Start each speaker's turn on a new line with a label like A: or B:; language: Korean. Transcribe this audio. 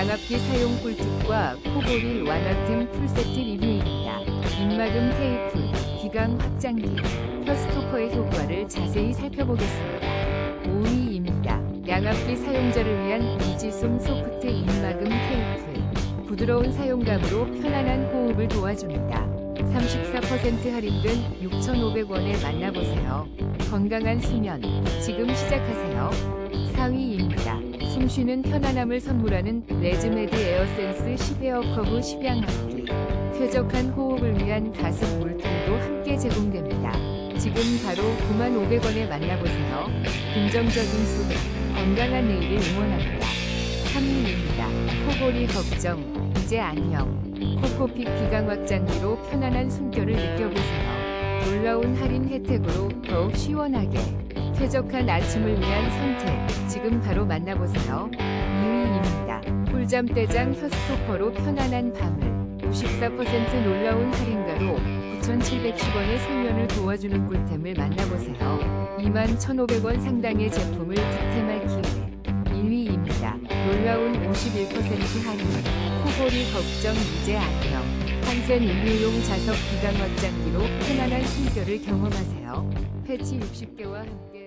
A: 양압기 사용 꿀팁과 코골이 완화템 풀세트 리뷰입니다. 입막음 테이프, 기강 확장기, 혀스토퍼의 효과를 자세히 살펴보겠습니다. 5위입니다. 양압기 사용자를 위한 이지송 소프트 입막음 테이프. 부드러운 사용감으로 편안한 호흡을 도와줍니다. 34% 할인된 6,500원에 만나보세요. 건강한 수면, 지금 시작하세요. 4위입니다. 숨쉬는 편안함을 선물하는 레즈메디 에어센스 10에어 커브 십양압기. 쾌적한 호흡을 위한 가습 물통도 함께 제공됩니다. 지금 바로 95,500원에 만나보세요. 긍정적인 수면, 건강한 내일을 응원합니다. 3위입니다. 코골이 걱정, 이제 안녕. 코코픽 기강 확장기로 편안한 숨결을 느껴보세요. 놀라운 할인 혜택으로 더욱 시원하게 쾌적한 아침을 위한 선택, 지금 바로 만나보세요. 2위입니다. 꿀잠 떼장 혀스토퍼로 편안한 밤을 94% 놀라운 할인가로 9,710원의 숙면을 도와주는 꿀템을 만나보세요. 21,500원 상당의 제품을 득템할 기회. 1위입니다. 놀라운 51% 할인, 코골이 걱정 이제 안녕. 한센 의료용 자석 기강 확장기로 편안한 숨결을 경험하세요. 패치 60개와 함께